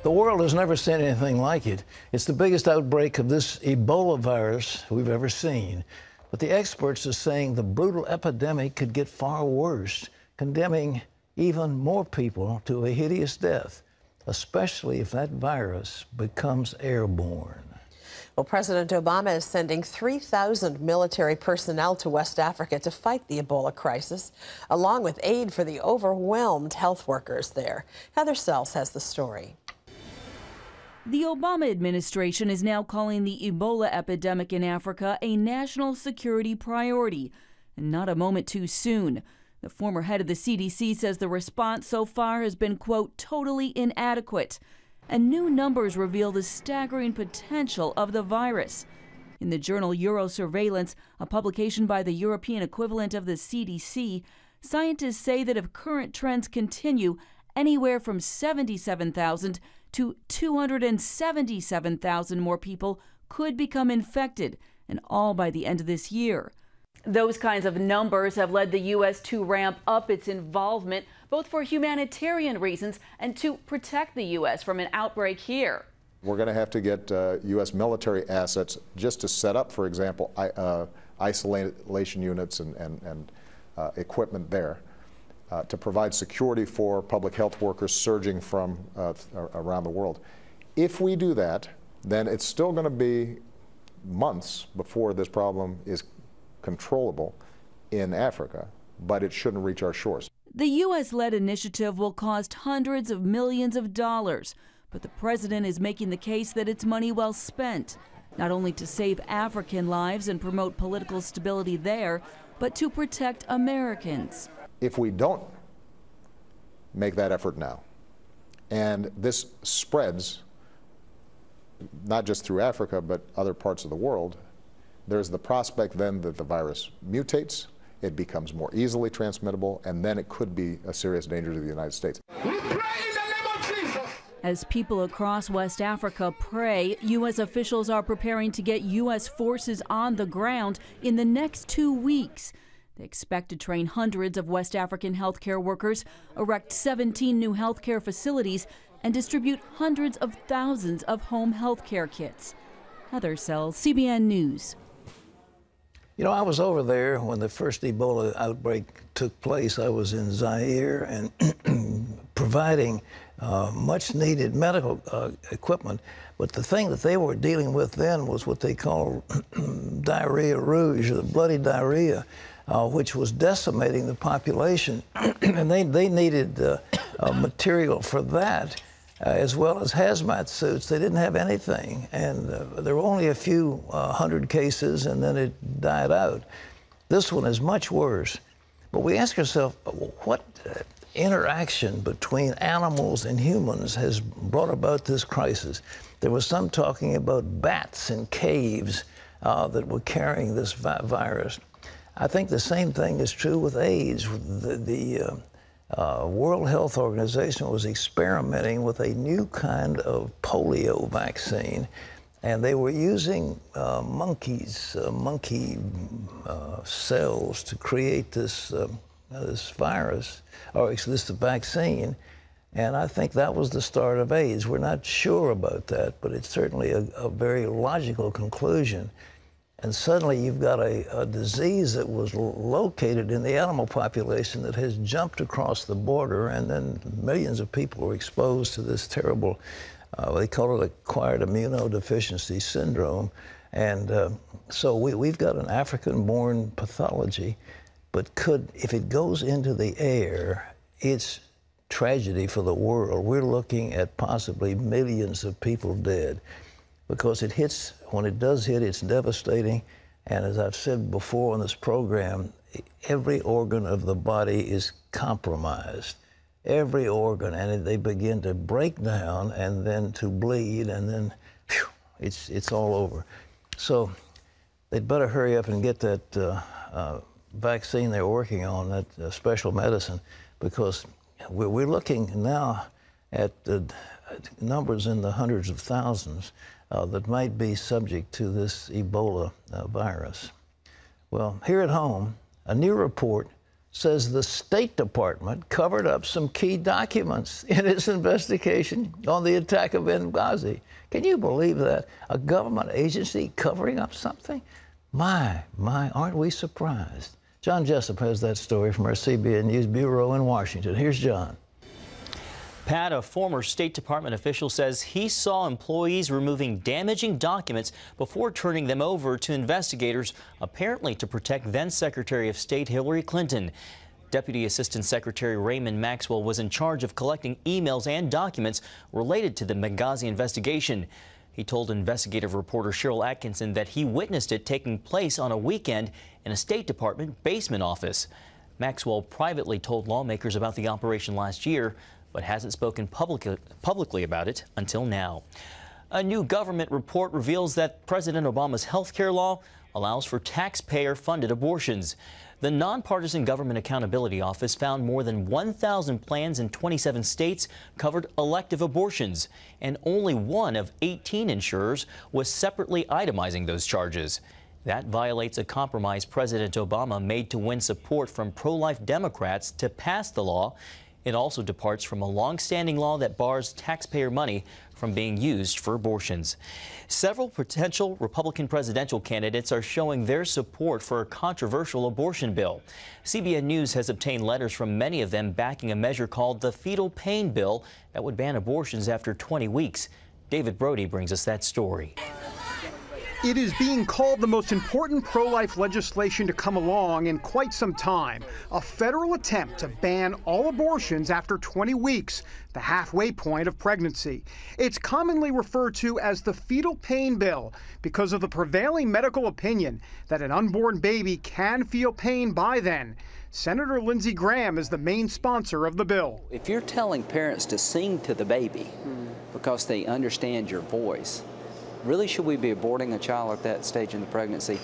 The world has never seen anything like it. It's the biggest outbreak of this Ebola virus we've ever seen. But the experts are saying the brutal epidemic could get far worse, condemning even more people to a hideous death, especially if that virus becomes airborne. Well, President Obama is sending 3,000 military personnel to West Africa to fight the Ebola crisis, along with aid for the overwhelmed health workers there. Heather Sells has the story. The Obama administration is now calling the Ebola epidemic in Africa a national security priority, and not a moment too soon. The former head of the CDC says the response so far has been, quote, totally inadequate. And new numbers reveal the staggering potential of the virus. In the journal Eurosurveillance, a publication by the European equivalent of the CDC, scientists say that if current trends continue, anywhere from 77,000 to 277,000 more people could become infected, and all by the end of this year. Those kinds of numbers have led the U.S. to ramp up its involvement, both for humanitarian reasons and to protect the U.S. from an outbreak here. We're going to have to get U.S. military assets just to set up, for example, isolation units and equipment there to provide security for public health workers surging from around the world. If we do that, then it's still going to be months before this problem is controllable in Africa, but it shouldn't reach our shores. The U.S.-led initiative will cost hundreds of millions of dollars, but the president is making the case that it's money well spent, not only to save African lives and promote political stability there, but to protect Americans. If we don't make that effort now, and this spreads not just through Africa, but other parts of the world, there's the prospect then that the virus mutates, it becomes more easily transmittable, and then it could be a serious danger to the United States. We pray in the name of Jesus. As people across West Africa pray, U.S. officials are preparing to get U.S. forces on the ground in the next 2 weeks. They expect to train hundreds of West African healthcare workers, erect 17 new healthcare facilities, and distribute hundreds of thousands of home healthcare kits. Heather Sells, CBN News. You know, I was over there when the first Ebola outbreak took place. I was in Zaire and providing much-needed medical equipment. But the thing that they were dealing with then was what they call diarrhea rouge, or the bloody diarrhea, which was decimating the population. And they needed material for that, as well as hazmat suits. They didn't have anything, and there were only a few hundred cases, and then it died out. This one is much worse. But we ask ourselves, what interaction between animals and humans has brought about this crisis? There was some talking about bats in caves that were carrying this virus. I think the same thing is true with AIDS. The World Health Organization was experimenting with a new kind of polio vaccine, and they were using monkey cells to create this virus, or this vaccine. And I think that was the start of AIDS. We're not sure about that, but it's certainly a very logical conclusion. And suddenly you've got a disease that was located in the animal population that has jumped across the border, and then millions of people were exposed to this terrible, they call it acquired immunodeficiency syndrome. And so we've got an African-born pathology, but if it goes into the air, it's tragedy for the world. We're looking at possibly millions of people dead, because it hits, when it does hit, it's devastating. And as I've said before on this program, every organ of the body is compromised. Every organ, and they begin to break down and then to bleed, and then whew, it's all over. So they'd better hurry up and get that vaccine they're working on, that special medicine, because we're looking now at numbers in the hundreds of thousands that might be subject to this Ebola virus. Well, here at home, a new report says the State Department covered up some key documents in its investigation on the attack of Benghazi. Can you believe that? A government agency covering up something? My, aren't we surprised? John Jessup has that story from our CBN News Bureau in Washington. Here's John. Pat, a former State Department official, says he saw employees removing damaging documents before turning them over to investigators, apparently to protect then Secretary of State Hillary Clinton. Deputy Assistant Secretary Raymond Maxwell was in charge of collecting emails and documents related to the Benghazi investigation. He told investigative reporter Cheryl Atkinson that he witnessed it taking place on a weekend in a State Department basement office. Maxwell privately told lawmakers about the operation last year, but hasn't spoken publicly about it until now. A new government report reveals that President Obama's health care law allows for taxpayer-funded abortions. The Nonpartisan Government Accountability Office found more than 1,000 plans in 27 states covered elective abortions, and only one of 18 insurers was separately itemizing those charges. That violates a compromise President Obama made to win support from pro-life Democrats to pass the law. It also departs from a long-standing law that bars taxpayer money from being used for abortions. Several potential Republican presidential candidates are showing their support for a controversial abortion bill. CBN News has obtained letters from many of them backing a measure called the fetal pain bill that would ban abortions after 20 weeks. David Brody brings us that story. It is being called the most important pro-life legislation to come along in quite some time. A federal attempt to ban all abortions after 20 weeks, the halfway point of pregnancy. It's commonly referred to as the fetal pain bill because of the prevailing medical opinion that an unborn baby can feel pain by then. Senator Lindsey Graham is the main sponsor of the bill. If you're telling parents to sing to the baby because they understand your voice, really, should we be aborting a child at that stage in the pregnancy?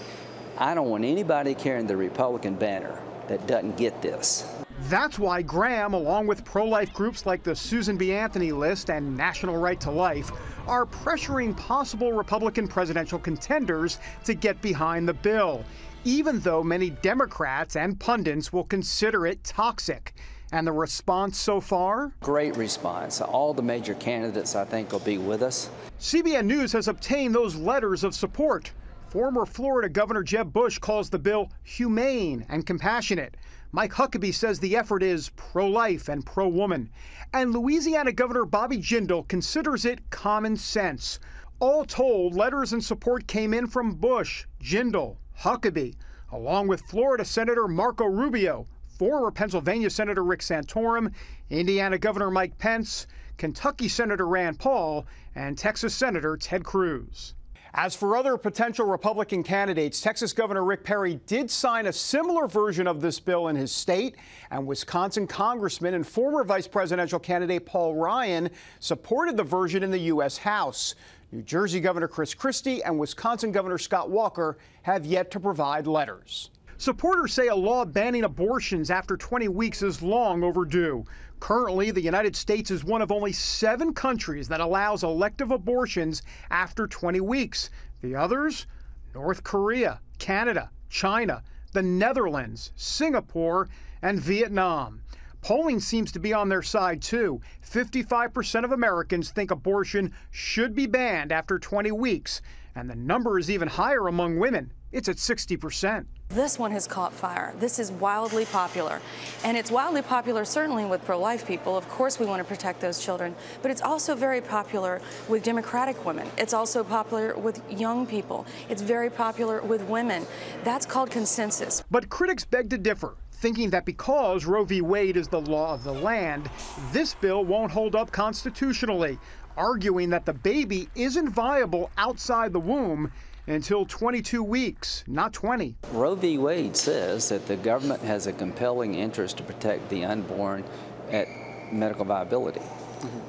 I don't want anybody carrying the Republican banner that doesn't get this. That's why Graham, along with pro-life groups like the Susan B. Anthony List and National Right to Life, are pressuring possible Republican presidential contenders to get behind the bill, even though many Democrats and pundits will consider it toxic. And the response so far? Great response. All the major candidates, I think, will be with us. CBN News has obtained those letters of support. Former Florida Governor Jeb Bush calls the bill humane and compassionate. Mike Huckabee says the effort is pro-life and pro-woman. And Louisiana Governor Bobby Jindal considers it common sense. All told, letters in support came in from Bush, Jindal, Huckabee, along with Florida Senator Marco Rubio, former Pennsylvania Senator Rick Santorum, Indiana Governor Mike Pence, Kentucky Senator Rand Paul, and Texas Senator Ted Cruz. As for other potential Republican candidates, Texas Governor Rick Perry did sign a similar version of this bill in his state, and Wisconsin Congressman and former vice presidential candidate Paul Ryan supported the version in the U.S. House. New Jersey Governor Chris Christie and Wisconsin Governor Scott Walker have yet to provide letters. Supporters say a law banning abortions after 20 weeks is long overdue. Currently, the United States is one of only 7 countries that allows elective abortions after 20 weeks. The others? North Korea, Canada, China, the Netherlands, Singapore, and Vietnam. Polling seems to be on their side, too. 55% of Americans think abortion should be banned after 20 weeks, and the number is even higher among women. It's at 60%. This one has caught fire. This is wildly popular. And it's wildly popular certainly with pro-life people. Of course we want to protect those children. But it's also very popular with Democratic women. It's also popular with young people. It's very popular with women. That's called consensus. But critics beg to differ, thinking that because Roe v. Wade is the law of the land, this bill won't hold up constitutionally, arguing that the baby isn't viable outside the womb until 22 weeks, not 20. Roe v. Wade says that the government has a compelling interest to protect the unborn at medical viability.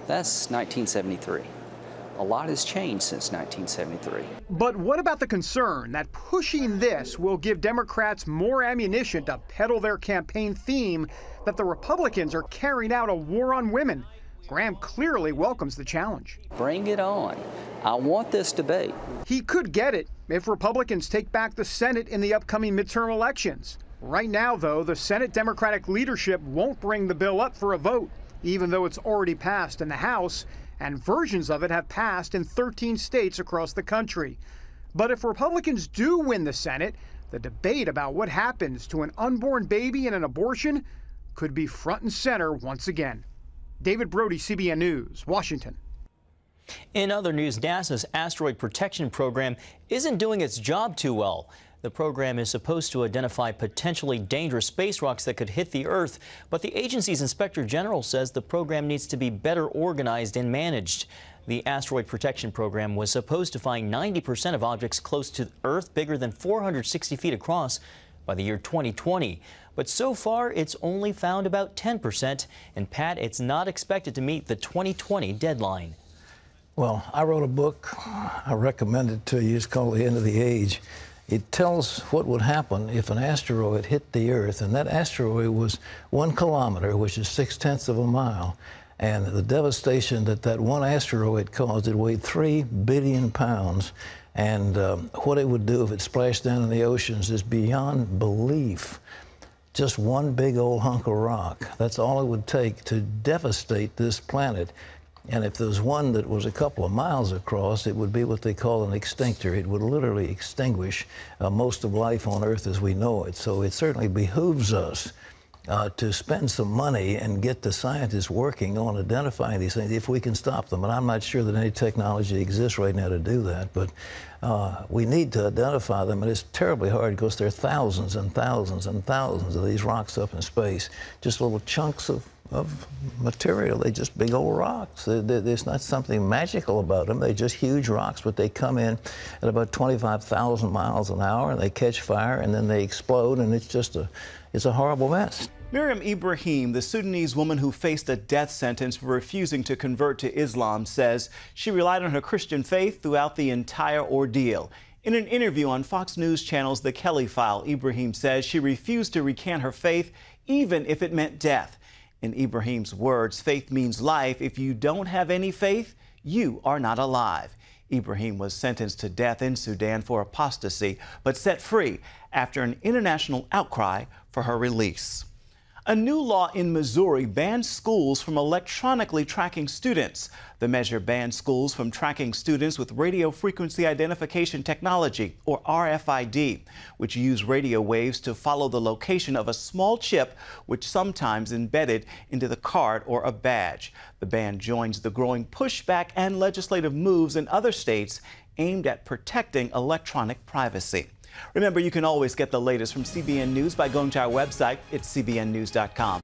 That's 1973. A lot has changed since 1973. But what about the concern that pushing this will give Democrats more ammunition to peddle their campaign theme that the Republicans are carrying out a war on women? Graham clearly welcomes the challenge. Bring it on. I want this debate. He could get it if Republicans take back the Senate in the upcoming midterm elections. Right now, though, the Senate Democratic leadership won't bring the bill up for a vote, even though it's already passed in the House, and versions of it have passed in 13 states across the country. But if Republicans do win the Senate, the debate about what happens to an unborn baby in an abortion could be front and center once again. David Brody, CBN News, Washington. In other news, NASA's asteroid protection program isn't doing its job too well. The program is supposed to identify potentially dangerous space rocks that could hit the Earth, but the agency's inspector general says the program needs to be better organized and managed. The asteroid protection program was supposed to find 90% of objects close to Earth bigger than 460 feet across by the year 2020. But so far, it's only found about 10%. And Pat, it's not expected to meet the 2020 deadline. Well, I wrote a book. I recommend it to you. It's called The End of the Age. It tells what would happen if an asteroid hit the Earth, and that asteroid was 1 kilometer, which is 6/10 of a mile. And the devastation that that one asteroid caused, it weighed 3 billion pounds. And what it would do if it splashed down in the oceans is beyond belief. Just one big old hunk of rock. That's all it would take to devastate this planet. And if there was one that was a couple of miles across, it would be what they call an extinctor. It would literally extinguish most of life on Earth as we know it. So it certainly behooves us to spend some money and get the scientists working on identifying these things if we can stop them. And I'm not sure that any technology exists right now to do that, but we need to identify them. And it's terribly hard because there are thousands and thousands and thousands of these rocks up in space, just little chunks of material. They're just big old rocks. There's not something magical about them. They're just huge rocks, but they come in at about 25,000 miles an hour, and they catch fire, and then they explode, and it's just it's a horrible mess. Miriam Ibrahim, the Sudanese woman who faced a death sentence for refusing to convert to Islam, says she relied on her Christian faith throughout the entire ordeal. In an interview on Fox News Channel's The Kelly File, Ibrahim says she refused to recant her faith, even if it meant death. In Ibrahim's words, faith means life. If you don't have any faith, you are not alive. Ibrahim was sentenced to death in Sudan for apostasy, but set free after an international outcry for her release. A new law in Missouri bans schools from electronically tracking students. The measure bans schools from tracking students with radio frequency identification technology, or RFID, which use radio waves to follow the location of a small chip, which sometimes embedded into the card or a badge. The ban joins the growing pushback and legislative moves in other states aimed at protecting electronic privacy. Remember, you can always get the latest from CBN News by going to our website at cbnnews.com.